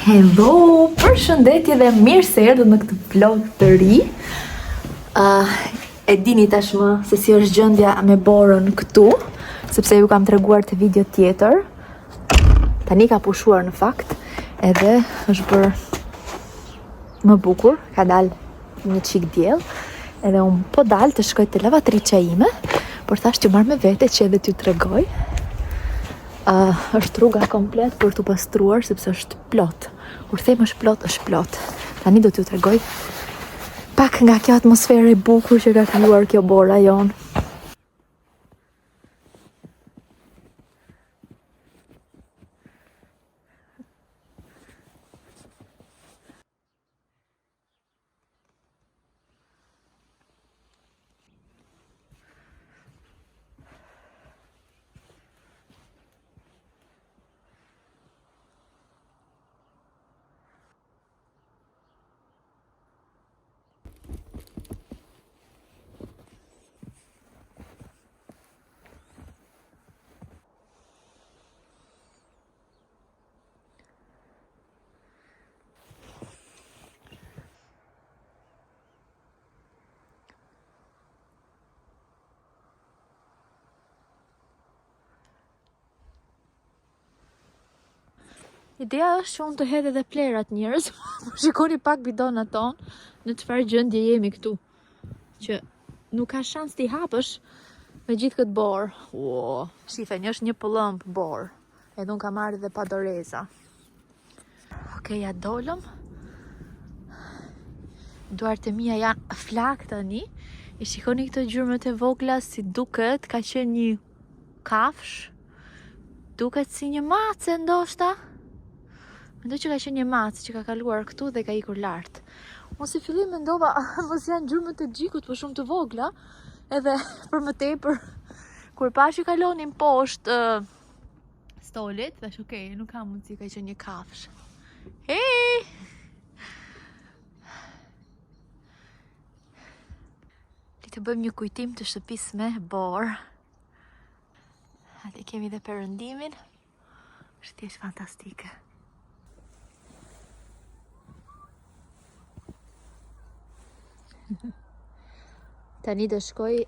Hello, përshëndetje dhe mirë se erdhët në këtë vlog të ri. E dini tashmë se si është gjendja me borën këtu, sepse ju kam treguar të video tjetër. Tani ka pushuar në fakt, edhe është bërë më bukur, ka dalë një qik diell, edhe unë po dalë të shkoj te lavatriçja ime, por thash t'ju marr me vete që edhe t'ju tregoj. Është rruga komplet për t'u pastruar sepse është plot. Kur them është plot. Tani do t'ju tregoj pak nga kjo atmosferë e bukur që ka krijuar kjo bora jon. Ideja është që unë të hedh edhe plerat njerëz, shikoni pak bidonat tonë, në çfarë gjendje jemi këtu. Që nuk ka shans t'i hapësh me gjithë këtë borë. Shife, një është një pëllëmp borë, edhe unë kam marrë edhe padoreza. Okej, ja dolëm. Duart e mia janë flak tani. I shikoni këto gjurmët e vogla si duket, ka qenë një kafsh. Duket si një mace ndoshta. Mendoj që ka qenë një macë që ka kaluar këtu dhe ka ikur lart. Unë si fillim mendova mos janë gjurmët e xhikut, por shumë të vogla, edhe për më tepër kur pashi kalonin poshtë stolit, thash okay, nuk ka mundësi ka qenë një kafsh. Hey! Le të bëjmë një kujtim të shtëpisë me borë. Atë kemi dhe perëndimin. Është thjesht fantastike. Tani do shkoj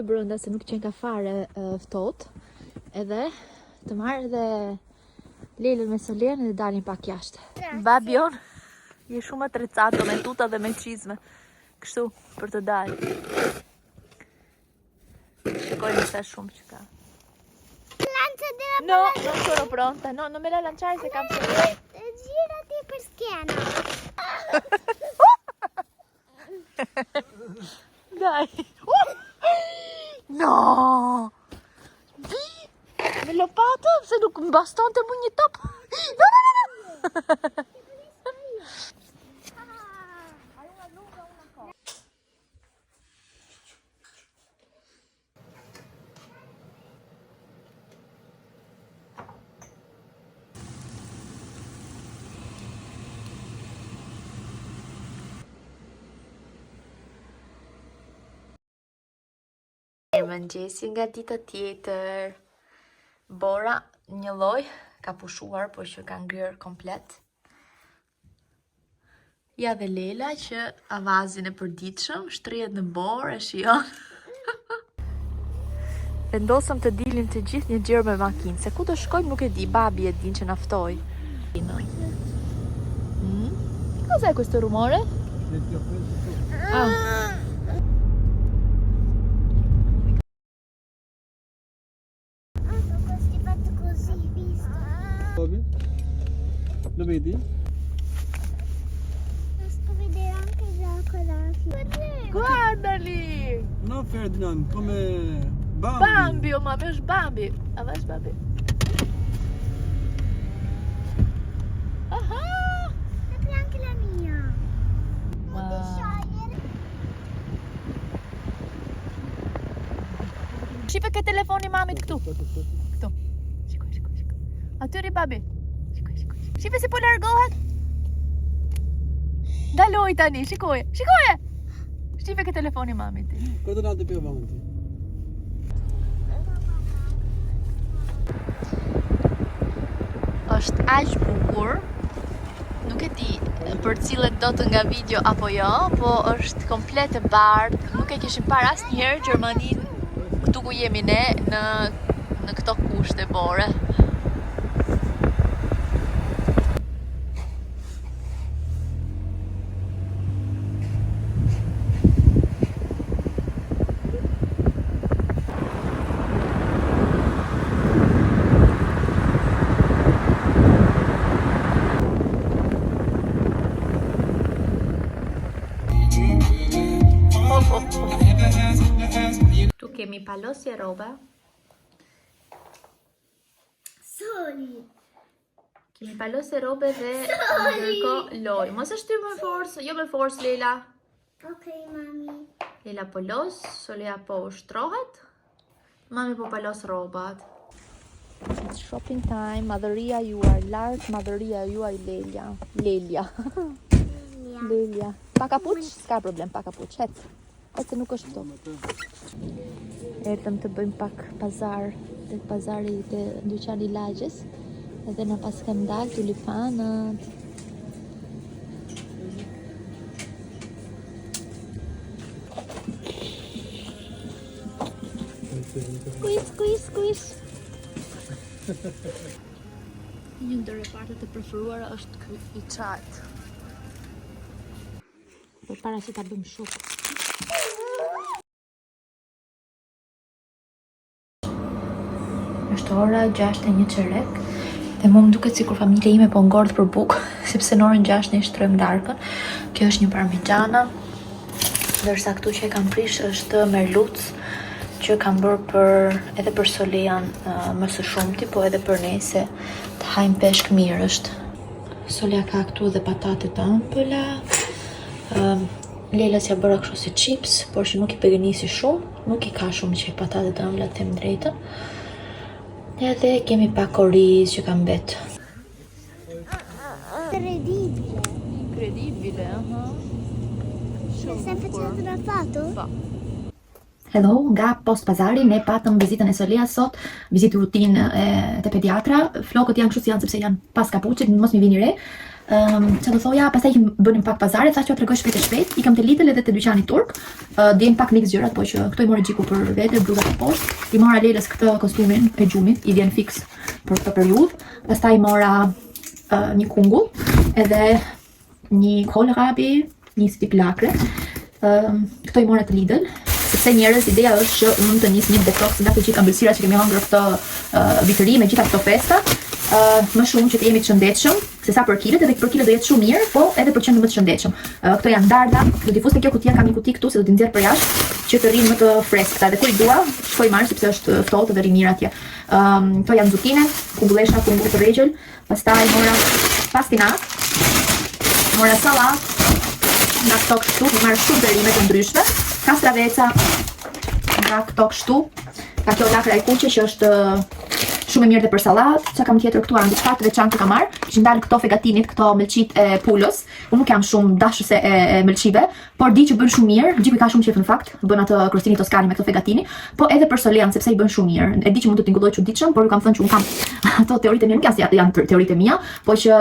brenda se nuk qenë ka fare ftohtë, edhe të marr edhe Lelën me Solen dhe dalim pak jashtë. Babion, je shumë attrezzato me tuta dhe me çizme, kështu për të dalë. Shikojmë sa shumë që ka. No, non sono pronta, no, non me la lanciare se cambio. Girati per schiena. Dai. No! Me lo pato se nuk më baston të mu një top. No. Mëngjesi nga dita tjetër. Bora një lloj ka pushuar, por që ka ngryer komplet. Ja dhe Lela që avazin e përditshëm shtrihet në borë e shijon. Vendosëm të dilim të gjithë një gjerë me makinë, se ku do shkojmë nuk e di, babi e din që na ftoi. Cos'è questo rumore? Lo vedi? Riesco a vedere anche i giocolati. Guardali! No, Ferdinand, come Bambi. Bambi, o mami, është Bambi. A vesh Bambi? Aha! Apri anche la mia. Puoi sciogliere. Shqipe ke telefoni mamit këtu. Këtu. Shikoj. Aty ri Babi. Shqipe si po largohet. Daloj tani, shikoje. Shqipe ke telefoni mamit. Quanto andate più avanti? është aq bukur. Nuk e di për cilët do të nga video apo jo, po është komplet e bardhë. Nuk e kishim parë asnjëherë Gjermaninë këtu ku jemi ne në këto kushte bore. Tu kemi palosje roba. Soli. Kemi palosje robe dhe ndërkohë loj. Mos e shtyr me forcë, jo me forcë Leila. Okej, mami. Leila po los, Solea po ushtrohet. Mami po palos robat. It's shopping time. Madhëria juaj lart, madhëria juaj Lelia. Lelia. Lelia. Pa kapuç? S'ka problem, pa kapuç. Ecë nuk është top. Erdhëm të bëjmë pak pazar tek pazari të dyqani Lagjës. Edhe na pas kanë dalë tulipanët. Squeeze. Një ndër repartet e preferuara është ky i çajt. Përpara se ta bëjmë shok. Është ora 6:01 dhe mu më duket sikur familja ime po ngordh për bukë, sepse në orën 6 ne shtrojmë darkën. Kjo është një parmigiana, ndërsa këtu që e kam prish është merluc, që kam bërë edhe për Solean më së shumti, po edhe për ne se të hajmë peshk mirë është. Solea ka këtu dhe patate të ëmbëla. Leila s'ja bëra kështu si chips, por që nuk i pëgënisi shumë, nuk i ka shumë që i patate të ëmbëla, them drejtën. Edhe kemi pak oriz që kam bet. Credibile, aha. Sempre fotografato? Po. Hello, nga post pazari ne patëm vizitën e Soleas sot, vizitë rutinë te pediatra. Flokët janë kështu si janë sepse janë pas kapuçit, mos mi vini re. Që do thoja, pastaj që bënim pak pazare, thashë t'ju tregoj shpejt. I kam te Lidl edhe te dyqani turk. Djem pak mix gjërat, po që këto i mori Gjiku për vete, bluzat e poshtë. I mora Lelës këtë kostumin e gjumit, i vjen fix për këtë periudhë. Pastaj mora një kungull, edhe një kohlrabi, një tip lakre. Këto i mora te Lidl. Sepse njerëz ideja është që unë të nis një detox nga të gjitha ëmbëlsira që kemi hëngrë këtë vitëri me gjitha këto festa, më shumë që të jemi të shëndetshëm, se sa për kilet, edhe për kilet do jetë shumë mirë, po edhe për qenë më të shëndetshëm. Këto janë darda, do t'i fus te kjo kutia, kam një kuti këtu se do t'i nxjerr për jashtë që të rrinë më të freskëta. Dhe kur i dua, shkoj marr sepse është ftohtë dhe rri mirë atje. Këto janë zukine, kumbullesha, kumbull të rregjël, pastaj mora pastinat, mora sallat, nga këto kështu, marr shumë perime të ndryshme. Kastraveca, nga këto kështu, ka kjo lakra e kuqe që është shumë e mirë dhe për sallat. Çka kam tjetër këtu, janë diçka të veçantë që kam marr. Kishin dalë këto fegatinit, këto mëlçit e pulës. Unë nuk jam shumë dashëse e mëlçive, por di që bën shumë mirë. Gjiku ka shumë qejf në fakt, bën atë crostini toskani me këto fegatini, po edhe për Solean sepse i bën shumë mirë. E di që mund të tingëlloj çuditshëm, por ju kam thënë që unë kam ato teoritë mia, nuk janë teoritë mia, po që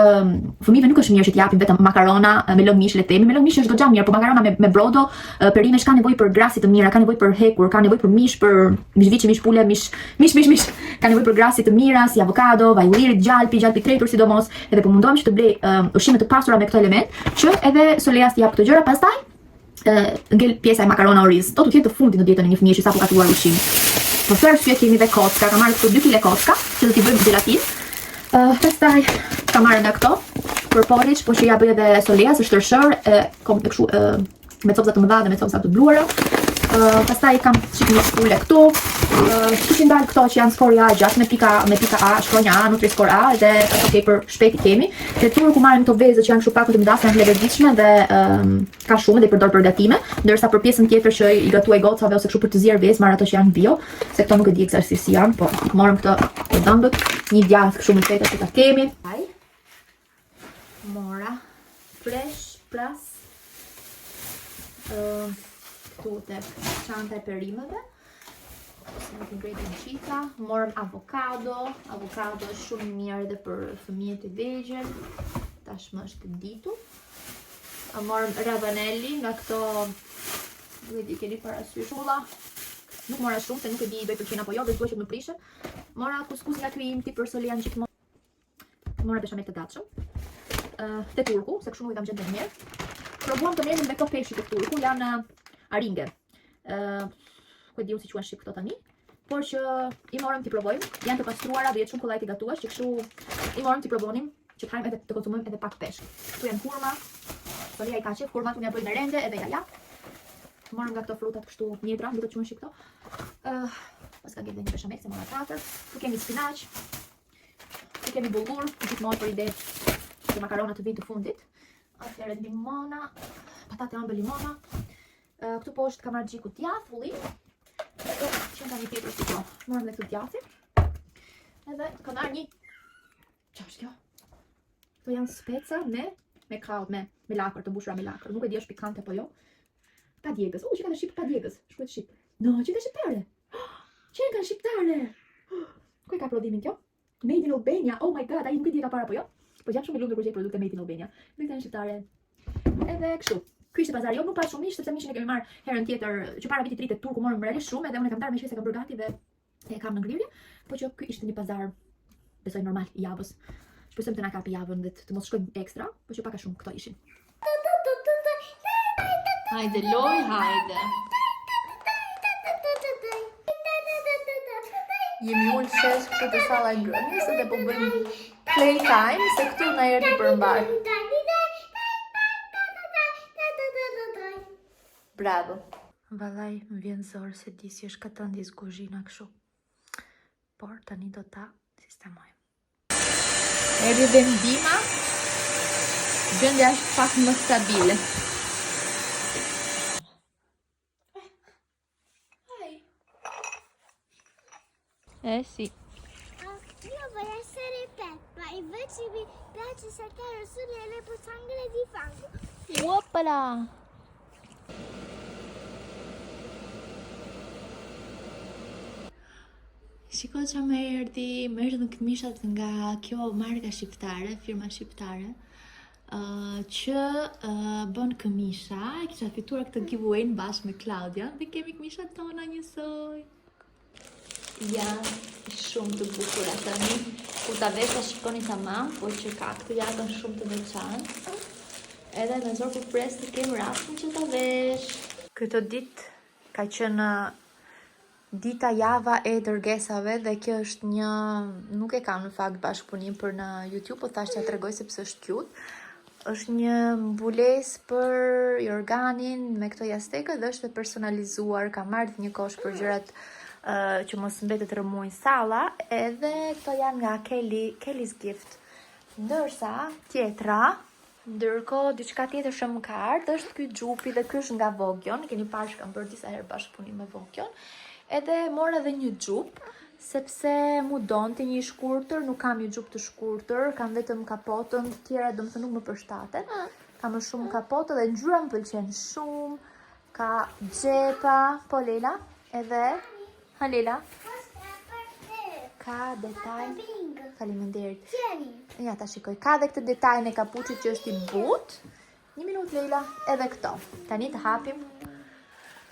fëmijëve nuk është mirë që t'i japin vetëm makarona me lëng mish, le të themi. Me lëng mish është goxha mirë, po makarona me brodo, perime ka nevojë për grasi të mira, ka nevojë për hekur, ka nevojë për mish, për mishviçi, mish pule, mish. Ka nevojë për grasi të mira si avokado, vaj ullirit, gjalpi tretur sidomos, edhe po mundohem që të blej ushqime të pasura me këto element, që edhe Soleas t'i jap këto gjëra, pastaj ngel pjesa e makarona oriz. Do të jetë të fundit në dietën e një fëmijë që sapo ka filluar ushqim. Po për arsye kemi dhe kocka, kam marrë këto 2 kg kocka, që do t'i bëjmë gelatin. Pastaj kam marrë nga këto për porridge, po që ja bëj edhe Soleas, është tërshër, kështu me copsa të mëdha dhe me copsa të bluara. Pastaj kam çik një pule këtu. Kishin dalë këto që janë skori A6 me pika A, shkronja A, nutri skor A, dhe okay, për shpejt i kemi. Te turku ku marrim këto vezë që janë kështu pak më të mëdha, janë leverditshme dhe ka shumë dhe i përdor për gatime, ndërsa për pjesën tjetër që i gatuaj gocave ose kështu për të zier vezë, marr ato që janë bio, se këto nuk e di eksaktësisht si janë, po morëm këto të dëmbët, një djath kështu me feta që ta kemi. Mora fresh pras. Këtu tek çanta e perimeve. Ose nuk i ngrejt të gjitha. Morëm avokado. Avokado është shumë i mirë edhe për fëmijët e vegjël. Tashmë është ditur. Morëm ravanelli nga këto, nuk e di keni parasysh ulla. Nuk mora shumë, se nuk e di do i pëlqen apo jo, dhe duhet që më prishën. Mora kuskus nga ky im tip për solian gjithmonë. Mora beshamel të gatshëm. Te turku, se kështu nuk i kam gjetur mirë. Provuam të merrem me këto peshqi të turku, janë aringe. Ku e diu si quhen shqip këto tani. Por që i morëm ti provojmë, janë të pastruara, do jetë shumë kollaj ti gatuash, që kështu i morëm ti provonim, që të hajmë edhe të konsumojmë edhe pak peshk. Këtu janë hurma, solia i ka qef, hurmat unë ja bëj me rende edhe ja. Morëm nga këto frutat kështu mjetra, nuk e quhen shqip këto. Pas ka gjetë një beshamel, se mora 4. Tu kemi spinaq, tu kemi bullur, gjithmonë për ide që makaronat të vinë të fundit. Atëherë limona, patate ëmbël limona. Këtu poshtë kam marrë gjiku djathulli. Edhe që nga një tjetër si kjo. Morëm dhe këtu djathir. Edhe kam marrë një... Qa është kjo? Këto janë speca me kallë, me lakër, të mbushura me lakër. Nuk e di është pikante apo jo. Padjegës. Që ka të shqip padjegës. Shkuet shqip. No, që ka shqiptare. Që ka shqiptare. Ku e ka prodhimin kjo? Made in Albania. Oh my god, ai nuk e di ka para apo jo. Po jam shumë i lumtur kur gjej produkte made in Albania. Nuk janë shqiptare. Edhe kështu. Ky ishte pazari, jo nuk pas shumë mish, sepse mishin e kemi marrë herën tjetër që para vitit 30 turku morëm realisht shumë edhe unë e kam darë me shpesë e kam bërë gati dhe e kam në ngrirje, po që ky ishte një pazar besoj normal i javës. Shpresojmë të na kapi javën dhe të mos shkojmë ekstra, po që pak a shumë këto ishin. Hajde loj, hajde. Jemi unë shesh këtu të sala e ngrënjes edhe po bëjmë playtime se këtu na erdhi përmbar. Bravo. Vallaj, më vjen zorë se di si është këtë ndis kuzhina kështu. Por tani do ta sistemojmë. Erdhi vendima. Gjendja është pak më stabile. Sì. Io vorrei essere Peppa, invece mi piace saltare sulle le pozzanghere di fango. Oppala! Shiko që më erdhi në këmishat nga kjo marka shqiptare, firma shqiptare, që bën këmisha, e kisha fituar këtë giveaway bashkë me Claudia, dhe kemi këmishat tona njësoj. Janë shumë të bukura tani, kur ta vesh ta shikoni tamam, po që ka këtu janë shumë të veçantë. Edhe me zor kur pres të kem rastin që ta vesh. Këtë ditë ka qenë dita java e dërgesave dhe kjo është një, nuk e kam në fakt bashkëpunim për në YouTube, po thash që ja tregoj sepse është cute. Është një mbulesë për jorganin me këto jastekë dhe është e personalizuar, ka marrë një kosh për gjërat që mos mbetet rëmuj salla, edhe këto janë nga Kelly's Gift. Ndërsa tjetra, ndërkohë diçka tjetër që më ka ardhur është ky xhupi dhe ky është nga Vogjon. Keni parë që kam bërë disa herë bashkëpunim me Vogjon. Edhe mora edhe një xhup, sepse mu donte një i shkurtër, nuk kam një xhup të shkurtër, kam vetëm kapotën, të tjera domethënë nuk më përshtaten. Kam më shumë kapotë dhe ngjyra më pëlqen shumë. Ka xhepa, po Lela, edhe Lela. Ka detaj. Faleminderit. Ja ta shikoj. Ka dhe këtë detajin e kapuçit që është i butë. Një minutë Lela, edhe këto. Tani të hapim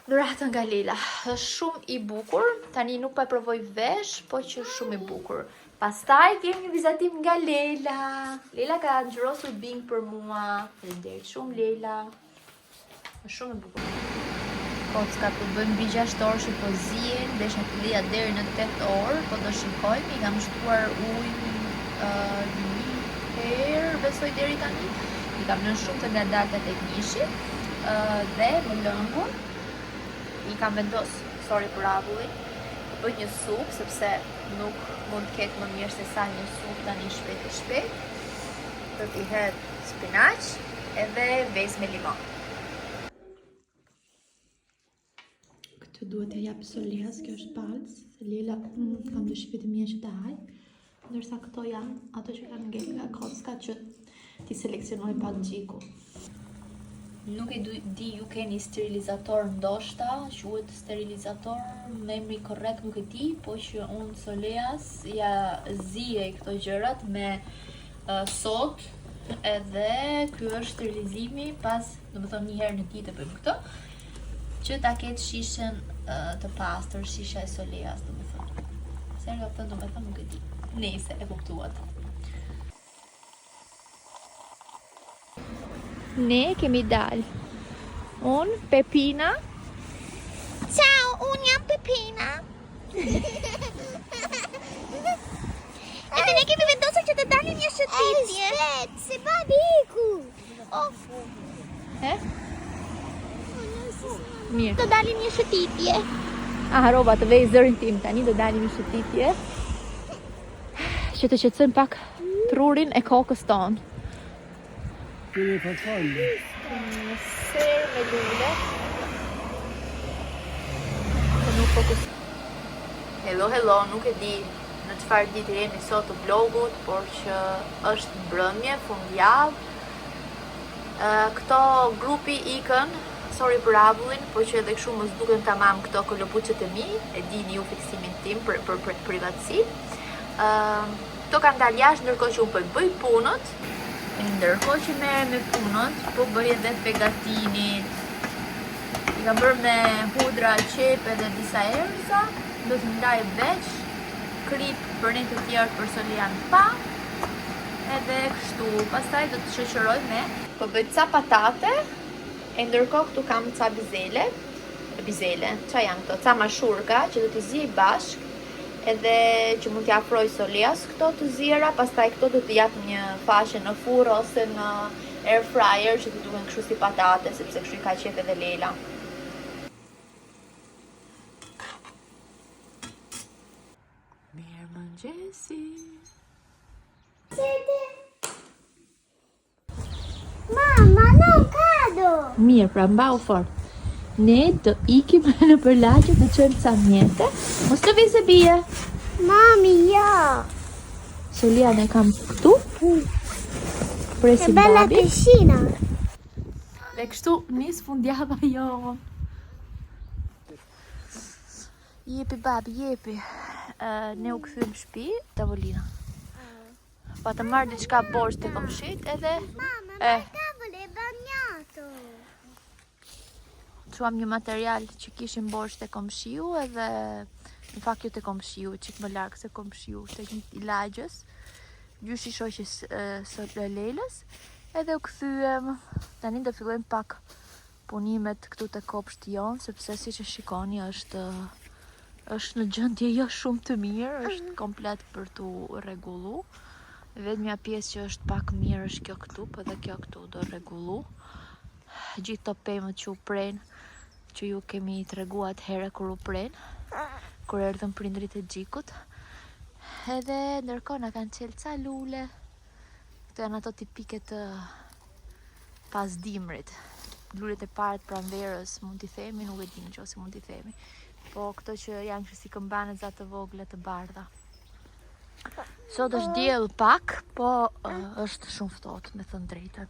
dhuratën nga Lela. Është shumë i bukur. Tani nuk pa provoj vesh, po që është shumë i bukur. Pastaj kemi një vizatim nga Lela. Lela ka ngjyrosur bing për mua. Faleminderit shumë Lela. Është shumë i bukur. Kocka të bëjmë mbi 6 orë që po zihen, desha të lija deri në 8 orë, po do shikojmë, i kam shtuar ujë një herë, besoj deri tani. I kam lënë shumë të ngadalta tek mishi dhe në lëngun i kam vendos, sorry për avullin, të bëj një supë, sepse nuk mund të ketë më mirë se sa një supë tani shpejt. Do t'i hedh spinaq edhe vezë me limon. Këtë duhet e jap Solias, kjo është palc, se Lela kam dëshirë të mia që ta haj. Ndërsa këto janë ato që kanë ngel nga kocka që ti seleksionoj pak xhiku. Nuk e di ju keni sterilizator ndoshta, quhet sterilizator, me emri korrekt nuk e di, po që unë Soleas ja zije këto gjërat me sot, edhe ky është sterilizimi pas, domethënë një herë në ditë bëjmë këtë, që ta ketë shishen të pastër, shisha e Soleas, domethënë. Se ka thënë domethënë nuk e di. Nëse e kuptuat. Ne kemi dalë. Unë, Pepina. Ciao, unë jam Pepina. Edhe ne kemi vendosur që të dalim një shëtitje. Shpet, se babi iku. Mirë. Të dalim një shëtitje. Harova të vej zërin tim, tani do dalim një shëtitje që të qetësojmë pak trurin e kokës tonë. Keni farfalë. Një serë me lule. Të nuk fokus. Hello, nuk e di në çfarë ditë jemi sot të vlogut, por që është mbrëmje, fundjavë. Këto grupi ikën, sorry për avullin, po që edhe kështu mos duken tamam këto kolobuçet e mi, e dini ju fiksimin tim për privatësi. Këto kanë dalë jashtë ndërkohë që unë bëj punët. Ndërkohë që merrem me punët, po bëj edhe pegatinit. I kam bërë me hudra qepe dhe disa erëza, do të ndaj veç, krip për një të tjerë për Solian pa, edhe kështu. Pastaj do të shoqëroj me, po bëj ca patate, e ndërkohë këtu kam ca bizele, qa janë këto, ca mashurka që do t'i zij bashk, edhe që mund t'i afroj Solias këto të zjera, pastaj këto do t'i jap një fashe në furr ose në air fryer që t'i duken kështu si patate, sepse kështu i ka qef edhe Lela. Mirëmëngjesi. Mama, non cado. Mirë, pra mbau fort. Ne do ikim në përlaqe të qëmë ca mjete. Mos të vise bie. Mami, ja. Solian e kam këtu. Che Presim bella babi. piscina. Dhe kështu nis fundjava jo. Jepi babi, jepi. Ne u kthyem shtëpi, tavolina. Pa të marrë diçka borxh te komshit edhe Mamma, ma il tavolo è bagnato. quam një material që kishin borxh te komshiu edhe në fakt jo te komshiu, çik më larg se komshiu, tek një i lagjës, gjyshi shoqës sot Lelës, edhe u kthyem. Tani do fillojmë pak punimet këtu te kopshti jon, sepse siç e shikoni është në gjendje jo shumë të mirë, është komplet për tu rregullu. Vetmja pjesë që është pak mirë është kjo këtu, po edhe kjo këtu do rregullu. Gjithë to pemët që u pren, që ju kemi treguar herë kur u pren, kur erdhën prindrit e Xhikut. Edhe ndërkohë na kanë çelë ca lule. Këto janë ato tipike të pasdimrit. Lulet e parë të pranverës mund t'i themi, nuk e di nëse mund t'i themi. Po këto që janë kështu si këmbane za të vogla të bardha. Sot është diell pak, po është shumë ftohtë, me thënë drejtën.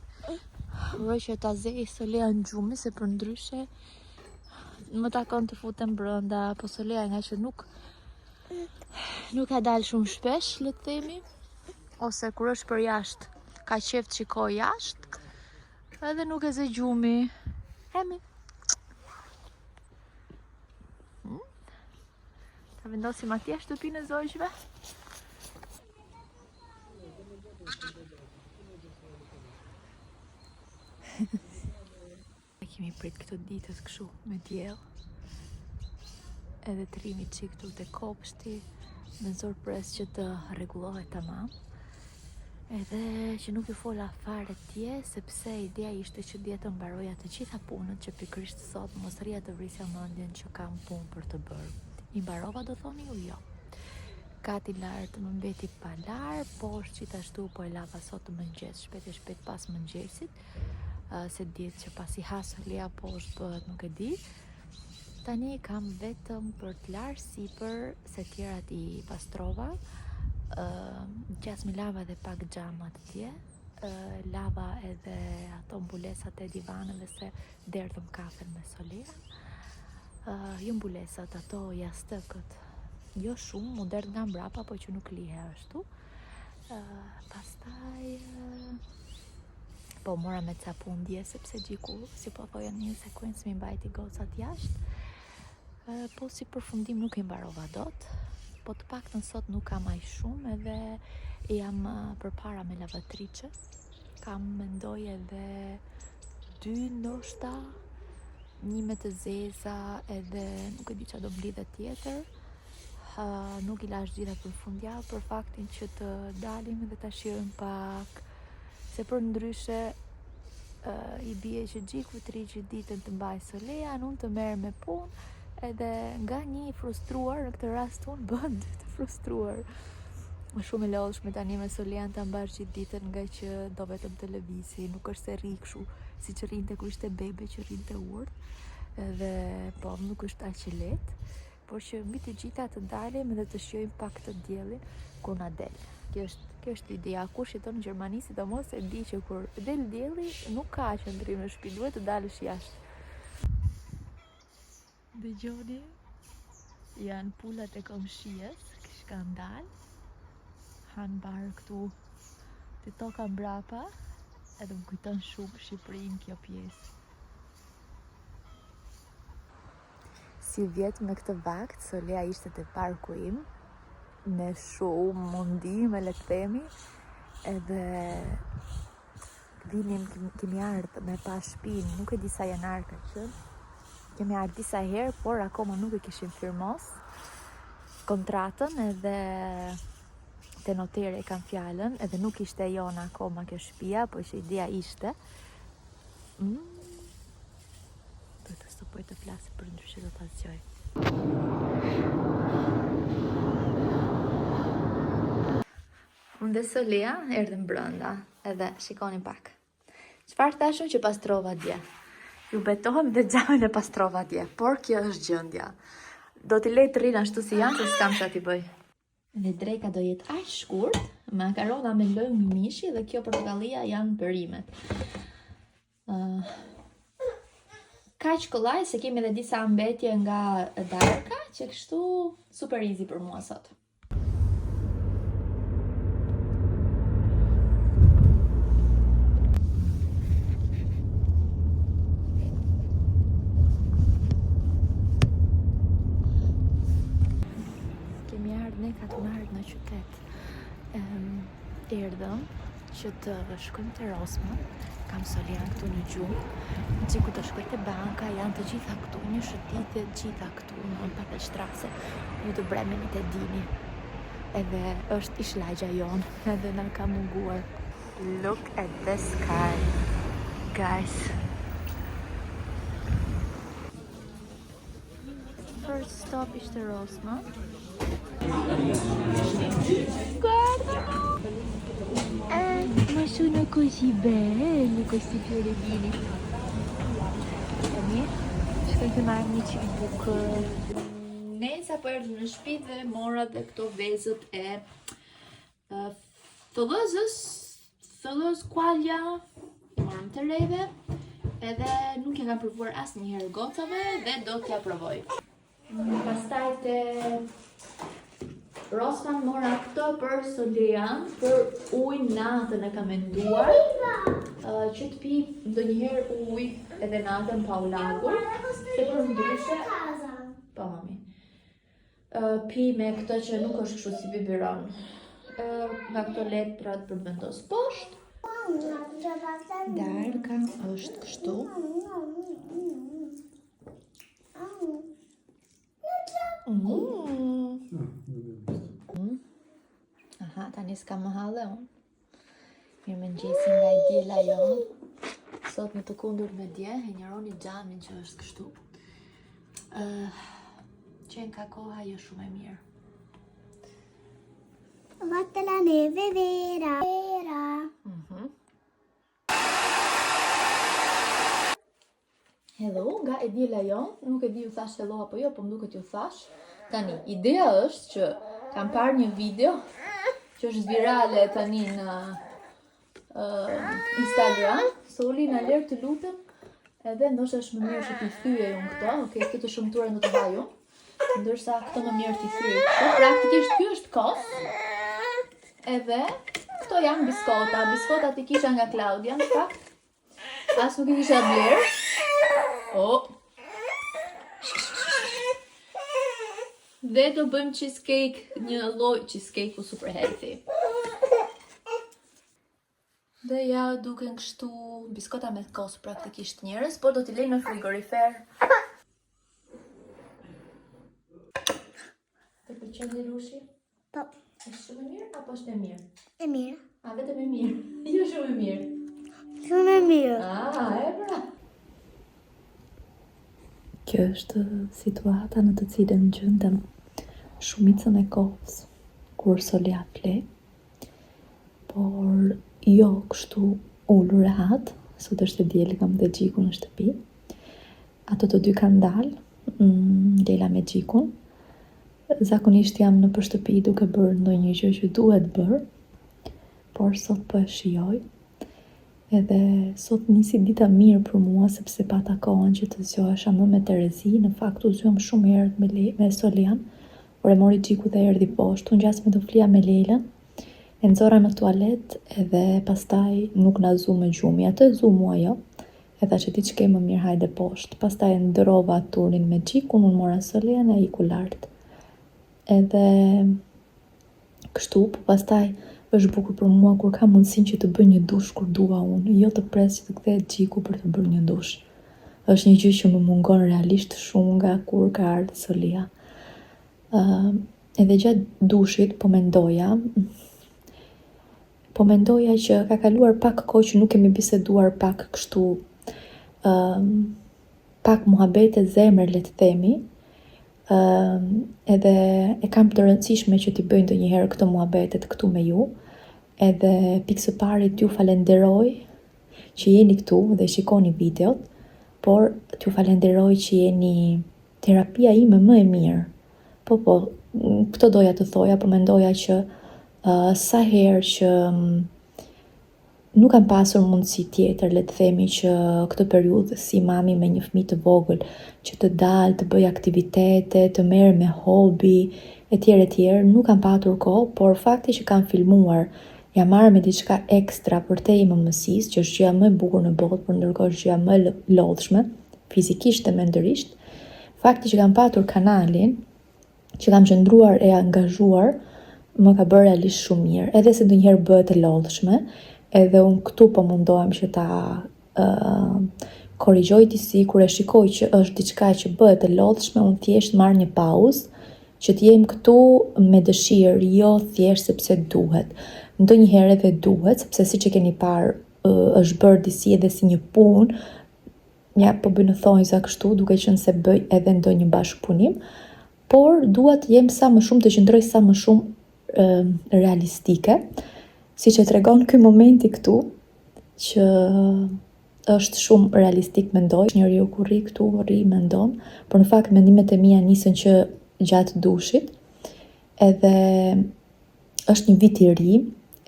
Uroj që ta zej Solea në gjumë, se për ndryshe më takon të futem brenda, po Solea nga që nuk ka dalë shumë shpesh, le të themi, ose kur është për jashtë, ka qef të shikoj jashtë, edhe nuk e zej gjumi. Hemi. Ta vendosim atje shtëpinë e zogjve. Kemi prit këto ditët kështu me diell. Edhe trimi çik këtu te kopshti, me sorpresë që të rregullohet tamam. Edhe që nuk ju fola fare tje, sepse ideja ishte që dje të mbaroja të gjitha punët që pikërisht sot mos rria të vrisja mendjen që kam punë për të bërë. I mbarova, do thoni ju jo. Gati lartë më mbeti pa larë, por gjithashtu po e lava sot të mëngjes, shpejt e shpejt pas mëngjesit. Se ditë që pasi hasë Lea poshtë bëhet nuk e di. Tani kam vetëm për të larë sipër, se tjerat i pastrova. Gjasmi lava dhe pak xhama atje, lava edhe ato mbulesat e divaneve se derdhëm kafen me Solea. Jo mbulesat, ato jastëkët. Jo shumë, mu derdh nga mbrapa, po që nuk lihe ashtu. Pastaj po mora me ca pundje sepse gjiku, si po thoja një sekuencë mi mbajti gocat jashtë. Po si përfundim nuk i mbarova dot, po të paktën sot nuk kam aq shumë edhe jam përpara me lavatriçe. Kam mendoj edhe 2 ndoshta, një me të zeza edhe nuk e di çfarë do mblidhe tjetër. Nuk i lash gjitha për fundjavë për faktin që të dalim dhe ta shijojmë pak, se për ndryshe i bie që gjiku të rigjë ditën të mbaj Solea, unë të merr me punë, edhe nga një frustruar, në këtë rast unë bën të frustruar. Më shumë e lodhshme tani me Solean ta mbash gjithë ditën nga që do vetëm televisi, nuk është se rri kështu siç rrinte kur ishte bebe që rrinte urt. Edhe po nuk është aq e lehtë, por që mbi të gjitha të dalim dhe të shijojmë pak të diellin kur na del. Kjo është ideja. Kush jeton në Gjermani, sidomos e di që kur del dielli nuk ka qëndrim në shtëpi, duhet të dalësh jashtë. Dëgjoni, janë pullat e komshies, që kanë dalë, hanë barë këtu të toka mbrapa, edhe më kujton shumë Shqipërinë kjo pjesë. Si vjetë me këtë vakt, Solea ishte te parku im, me shumë mundim, le të themi, edhe vinim, kemi ardhë me pa shtëpinë, nuk e di sa janë ardhë ka qenë. Kemi ardhë disa herë, por akoma nuk e kishim firmos kontratën edhe te notere e kam fjalën, edhe nuk ishte jona akoma kjo shtëpia, po që ideja ishte. Do të stopoj të flasë për ndryshe do ta zgjoj. Unë dhe Solea erdhëm brenda, edhe shikoni pak. Çfarë thashun që pastrova dje? Ju betohem dhe xhamin e pastrova dje, por kjo është gjendja. Do t'i lej të rrinë ashtu si janë, se s'kam çfarë t'i bëj. Dhe dreka do jetë aq shkurt, makarona me lëng mishi dhe kjo portokallia janë perimet. Kaq kollaj se kemi edhe disa mbetje nga darka, që kështu super easy për mua sot. Në qytet erdhëm që të shkojmë te Rosman, kam Solean këtu në gjumë, gjiku të shkoj te banka, janë të gjitha këtu, një shëtitje gjitha këtu në Papel Shtrase, ju të bremenit e dini, edhe është ishlagja jonë, edhe na ka munguar. Look at the sky, guys. First stop ishte Rosman. Guardalo! Ma sono così belli questi fiorettini. Tani, shkoj të marrë një qik bukë. Ne sa po erdhëm në shtëpi dhe mora dhe këto vezët e thëllës kualja, morëm të rejve, edhe nuk e kam provuar asnjëherë gocave dhe do t'ja provoj. Pastaj te Rosman mora këto për Solean, për ujë natën e kam menduar, që të pi ndonjëherë ujë edhe natën pa u lagur, se për ndryshe, po mami, pi me këto që nuk është kështu si biberon, nga këto letrat për vendos poshtë, darka është kështu. Aha, tani s'ka më hale unë. Mirë më njësi nga i djela jonë. Sot në të kundur me dje, e njëroni xhamin që është kështu. Qenë ka koha jo shumë e mirë. Vatte la neve vera. Hello, nga e djela jonë, nuk e di ju thash hello apo jo, po më duket ju thash. Tani, ideja është që kam parë një video që është virale tani në Instagram, Soli na lër të lutem, edhe ndoshta është më mirë që t'i thyej unë këto, okay, këto të shumtuara do të haj unë, ndërsa këto më mirë t'i thyej këto. Praktikisht ky është kos, edhe këto janë biskota. Biskotat i kisha nga Klaudia, në fakt. As nuk i kisha bler. Oh. Dhe do bëjmë cheesecake, një lloj cheesecake super healthy. Dhe ja duken kështu biskota me kos praktikisht njerëz, por do t'i lej në frigorifer. Të pëlqen dhe rushi? Po. Është shumë e mirë apo është e mirë? E mirë. A, vetëm e mirë. Jo shumë e mirë. Shumë e mirë. E pra. Kjo është situata në të cilën gjendem shumicën e kohës kur Solia fle, por jo kështu ullur rehat. Sot është e dieli, kam dhe Gjikun në shtëpi. Ato të dy kanë dalë, Lela me Gjikun. Zakonisht jam në shtëpi duke bërë ndonjë gjë që duhet bërë, por sot po e shijoj. Edhe sot nisi dita mirë për mua sepse pata kohën që të zgjohesha më me Terezi. Në fakt u zgjuam shumë herët me Solian, por e mori Gjiku dhe erdhi poshtë. Unë gjasme të flia me Lelën, e nxora në tualet edhe pastaj nuk na zu me gjumi. Atë zu mua jo, e tha që ti ç'ke më mirë hajde poshtë. Pastaj ndërova turnin me Gjikun, unë mora Solian e iku lart. Edhe kështu, po pastaj është bukur për mua kur kam mundësinë që të bëj një dush kur dua unë, jo të pres që të kthehet Gjiku për të bërë një dush. Është një gjë që më mungon realisht shumë nga kur ka ardhur Solia. Edhe gjatë dushit po mendoja që ka kaluar pak kohë që nuk kemi biseduar pak kështu, pak muhabete zemër le të themi. Edhe e kam të rëndësishme që t'i bëj ndonjëherë këto muhabetet këtu me ju. Edhe pikë së pari t'ju falenderoj që jeni këtu dhe shikoni videot, por t'ju falenderoj që jeni terapia ime më e mirë. Po, këto doja të thoja, po mendoja që sa herë që nuk kam pasur mundësi tjetër, le të themi që këtë periudhë si mami me një fëmijë të vogël, që të dalë, të bëj aktivitete, të merr me hobi, etj, nuk kam patur kohë, por fakti që kam filmuar, jam marrë me diçka ekstra për te i mëmësisë, që është gjëja më e bukur në botë, por ndërkohë është gjëja më e lodhshme, fizikisht dhe mendërisht. Fakti që kam patur kanalin, që kam qëndruar e angazhuar, më ka bërë realisht shumë mirë, edhe se ndonjëherë bëhet e lodhshme, edhe unë këtu po mundohem që ta korrigjoj disi, kur e shikoj që është diçka që bëhet e lodhshme, unë thjesht marr një pauzë, që të jem këtu me dëshirë, jo thjesht sepse duhet. Ndonjëherë edhe duhet, sepse siç e keni parë, është bërë disi edhe si një punë, ja po bëj në thonjza kështu, duke qenë se bëj edhe ndonjë bashkëpunim, por dua të jem sa më shumë, të qëndroj sa më shumë realistike, si që tregon ky momenti këtu, që është shumë realistik mendoj, njeriu kur rri këtu, rri mendon, por në fakt mendimet e mia nisën që gjatë dushit, edhe është një vit i ri,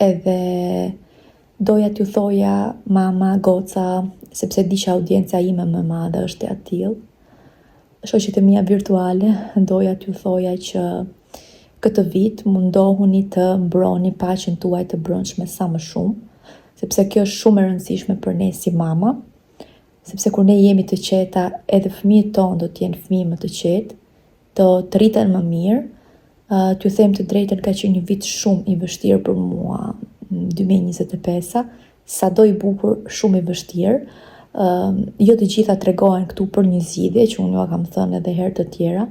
edhe doja t'ju thoja mama, goca, sepse di që audienca ime më e madhe është e atill. Shoqet e mia virtuale, doja t'ju thoja që këtë vit mundohuni të mbroni paqen tuaj të brendshme sa më shumë, sepse kjo është shumë e rëndësishme për ne si mama, sepse kur ne jemi të qeta, edhe fëmijët tonë do t'jenë fëmijë më të qetë, do të rriten më mirë. T'ju them të drejtën, ka qenë një vit shumë i vështirë për mua, 2025, sado i bukur, shumë i vështirë. Jo të gjitha tregohen këtu për një zgjidhje, që unë ju kam thënë edhe herë të tjera.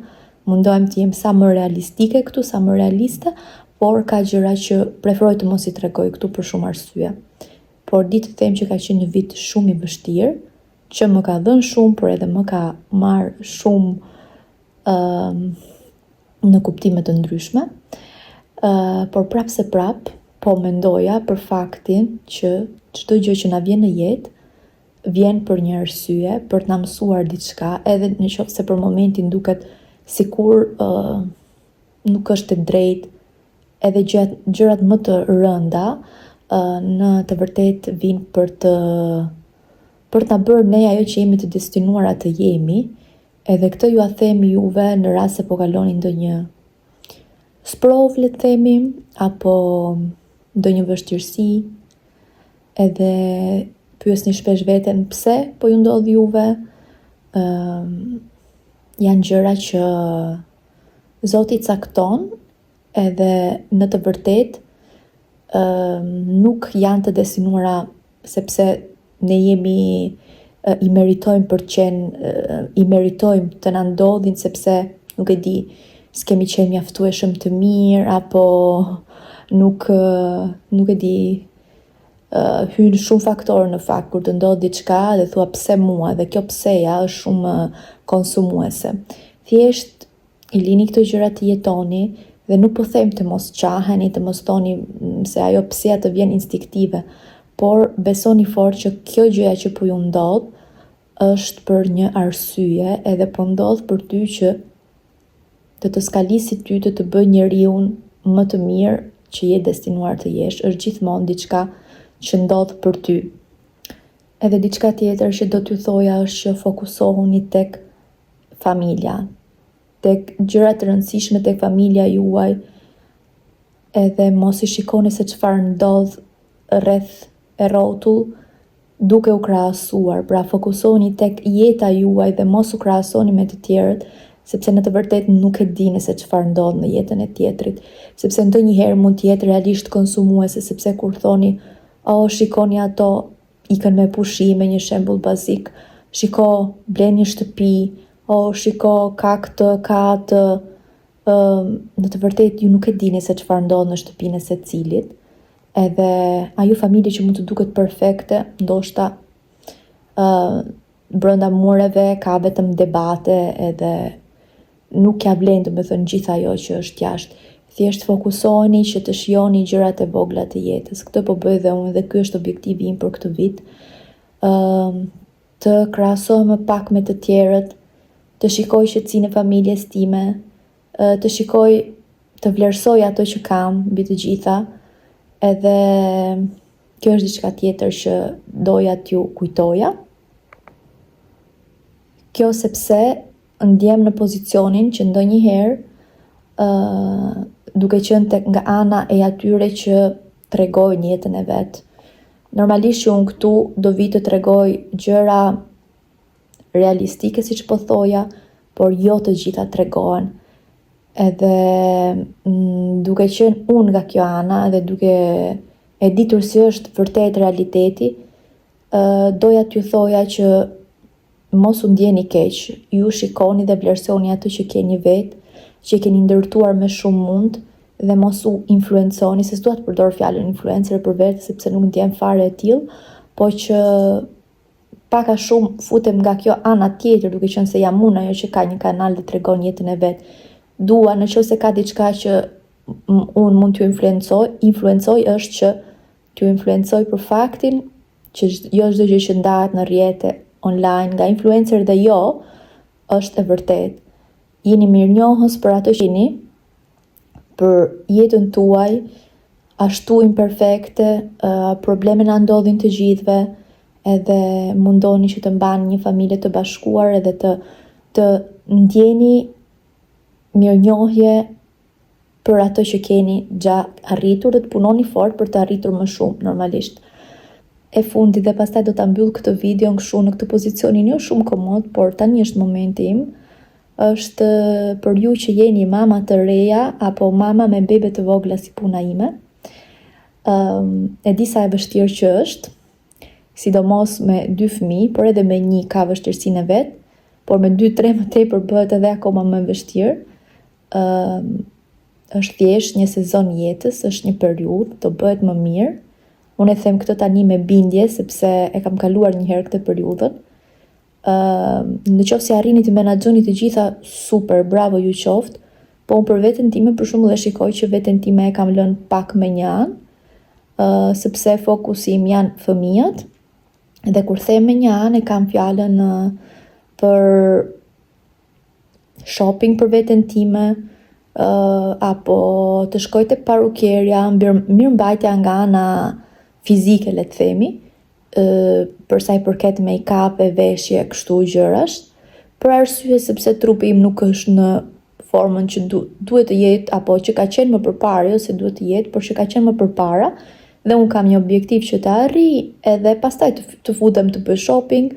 Mundohem të jem sa më realistike këtu, sa më realiste, por ka gjëra që preferoj të mos i tregoj këtu për shumë arsye. Por di të them që ka qenë një vit shumë i vështirë, që më ka dhënë shumë, por edhe më ka marrë shumë në kuptime të ndryshme. Por prap se prap, po mendoja për faktin që çdo gjë që na vjen në jetë vjen për një arsye, për të na mësuar diçka, edhe nëse për momentin duket sikur nuk është e drejtë, edhe gjërat më të rënda në të vërtet vinë për ta bërë ne ajo që jemi të destinuara të jemi, edhe këtë ju a themi juve në rast se po kaloni ndonjë sprov, le të themi, apo ndonjë vështirësi, edhe pyesni shpesh veten pse po ju ndodh juve. Janë gjëra që Zoti cakton, edhe në të vërtet nuk janë të destinuara sepse ne jemi i meritojmë i meritojmë të na ndodhin sepse nuk e di, s'kemi qenë mjaftueshëm të mirë, apo nuk e di, hynë shumë faktorë në fakt kur të ndodh diçka dhe thua pse mua, dhe kjo pseja është shumë konsumuese. Thjesht i lini këto gjëra të jetoni, dhe nuk po them të mos qaheni, të mos thoni se ajo pseja të vjen instinktive, por besoni fort që kjo gjëja që po ju ndodh është për një arsye, edhe po ndodh për ty që të skalisi ty, të bëj njeriun më të mirë që je destinuar të jesh. Është gjithmonë diçka që ndodh për ty. Edhe diçka tjetër që do t'ju thoja është që fokusohuni tek familja, tek gjërat të rëndësishme tek familja juaj, edhe mos i shikoni se çfarë ndodh rreth e rrotull duke u krahasuar. Pra fokusohuni tek jeta juaj dhe mos u krahasoni me të tjerët, sepse në të vërtet nuk e dini se çfarë ndodh në jetën e tjetrit, sepse ndonjëherë mund të jetë realisht konsumuese, sepse kur thoni shikoni ato ikën me pushime, një shembull bazik, shiko blen një shtëpi, shiko ka këtë, ka atë, në të vërtet ju nuk e dini se çfarë ndodh në shtëpinë e secilit, edhe ajo familje që mund të duket perfekte, ndoshta brenda mureve ka vetëm debate, edhe nuk ja vlen domethënë gjithë ajo që është jashtë. Thjesht fokusoheni që të shijoni gjërat e vogla të jetës. Këtë po bëj dhe unë, dhe ky është objektivi im për këtë vit. Të krahasohem më pak me të tjerët, të shikoj qetësinë e familjes time, të shikoj, të vlerësoj ato që kam mbi të gjitha, edhe kjo është diçka tjetër që doja t'ju kujtoja. Kjo sepse ndjem në pozicionin që ndonjëherë duke qenë tek nga ana e atyre që tregojnë jetën e vet. Normalisht që unë këtu do vi të tregoj gjëra realistike, siç po thoja, por jo të gjitha tregohen. Edhe duke qenë unë nga kjo ana, edhe duke e ditur si është vërtet realiteti, doja t'ju thoja që mos u ndjeni keq, ju shikoni dhe vlerësoni atë që keni vetë, që keni ndërtuar me shumë mund, dhe mos u influenconi, se s'dua të përdor fjalën influencer për vetë, sepse nuk ndjem fare e tillë, po që pak a shumë futem nga kjo ana tjetër, duke qenë se jam unë ajo që ka një kanal dhe tregon jetën e vet. Dua, nëse ka diçka që unë mund t'ju influencoj është që t'ju influencoj për faktin që jo çdo gjë që ndahet në rrjete online nga influencer dhe jo është e vërtet. Jeni mirënjohës për ato që jeni, për jetën tuaj, ashtu imperfekte, probleme na ndodhin të gjithëve, edhe mundoni që të mbani një familje të bashkuar, edhe të ndjeni mirënjohje për ato që keni gjatë arritur, dhe të punoni fort për të arritur më shumë, normalisht. E fundi, dhe pastaj do ta mbyll këtë video në këtë pozicionin jo shumë komod, por tani është momenti im, është për ju që jeni mama të reja, apo mama me bebe të vogla si puna ime. E di sa e vështirë që është, sidomos me 2 fëmijë, por edhe me 1 ka vështirësinë e vet, por me 2-3 më tepër bëhet edhe akoma më vështirë. Është thjesht një sezon jetës, është një periudhë, do bëhet më mirë. Unë e them këtë tani me bindje, sepse e kam kaluar një herë këtë periudhën. Në qoftë se arrini të menaxhoni të gjitha, super, bravo ju qoftë, po unë për veten time për shembull e shikoj që veten time e kam lënë pak me një anë, sepse fokusi im janë fëmijët, dhe kur them me një anë e kam fjalën për shopping për veten time, apo të shkoj tek parukierja, mirëmbajtja nga ana fizike, le të themi, për sa i përket make-up e veshje, kështu gjërash, për arsye sepse trupi im nuk është në formën që duhet të jetë, apo që ka qenë më përpara, jo se duhet të jetë, por që ka qenë më përpara, dhe unë kam një objektiv që të arri, edhe pastaj të futem të bëj shopping,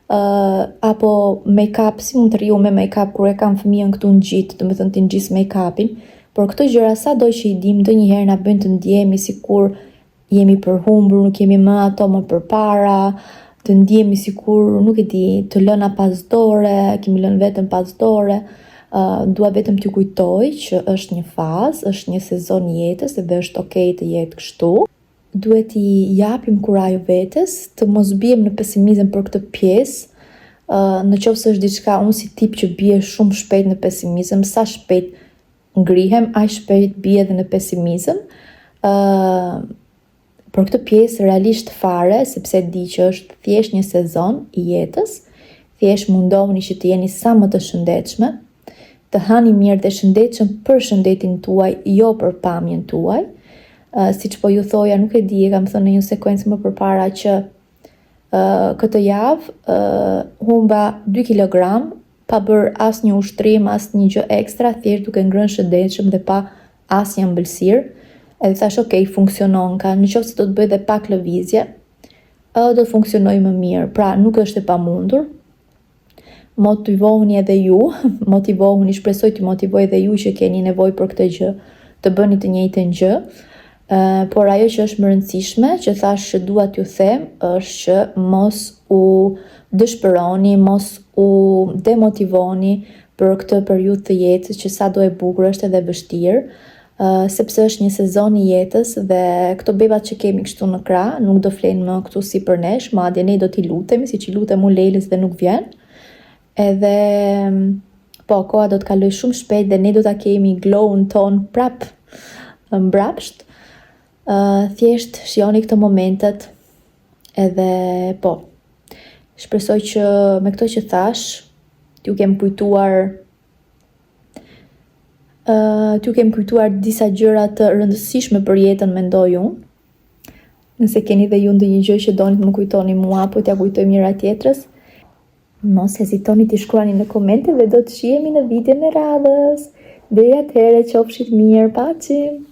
apo make-up, si mund të rriu me make-up kur e kam fëmijën këtu në gjitë, do të thënë të ngjis make-upin, por këto gjëra sado që i dim ndonjëherë na bëjnë të ndjehemi sikur jemi përhumbur, nuk jemi më ato më përpara, të ndjehemi sikur, nuk e di, të lëna pas dore, kemi lënë veten pas dore. Dua vetëm t'ju kujtoj që është një fazë, është një sezon i jetës dhe është okay të jetë kështu. Duhet i japim kuraj vetes, të mos bijem në pesimizëm për këtë pjesë. Në qoftë se është diçka, unë si tip që bie shumë shpejt në pesimizëm, sa shpejt ngrihem, aq shpejt bie edhe në pesimizëm. Për këtë pjesë realisht fare, sepse di që është thjesht një sezon i jetës, thjesht mundohuni që të jeni sa më të shëndetshme, të hani mirë dhe shëndetshëm për shëndetin tuaj, jo për pamjen tuaj. Siç po ju thoja, nuk e di, e kam thënë në një sekuencë më përpara që këtë javë humba 2 kg pa bërë asnjë ushtrim, asnjë gjë ekstra, thjesht duke ngrënë shëndetshëm dhe pa asnjë ëmbëlsirë. Edhe thash, okay, funksionon, ka në qoftë se do të bëj dhe pak lëvizje, do të funksionoj më mirë. Pra, nuk është e pamundur. Motivohuni edhe ju, shpresoj të motivoj edhe ju që keni nevojë për këtë gjë, të bëni të njëjtën gjë. Por ajo që është më rëndësishme, që thash që dua t'ju them, është që mos u dëshpëroni, mos u demotivoni për këtë periudhë të jetës që sado e bukur është edhe vështirë, sepse është një sezon i jetës dhe këto bebat që kemi kështu në krah nuk do flenë më këtu si për nesh, madje ne do t'i lutemi, si që lutem unë Lejles dhe nuk vjen. Edhe po, koha do të kaloj shumë shpejt dhe ne do ta kemi glow-n ton prap mbrapsht. Thjesht shijoni këtë momentet edhe po, shpresoj që me këto që thash t'ju kem kujtuar disa gjëra të rëndësishme për jetën, mendoj unë. Nëse keni dhe ju ndonjë gjë që doni të më kujtoni mua, apo t'ja kujtoj njëra tjetrës, mos hezitoni t'i shkruani në komente dhe do të shihemi në videon e radhës. Deri atëherë, qofshit mirë, paqim!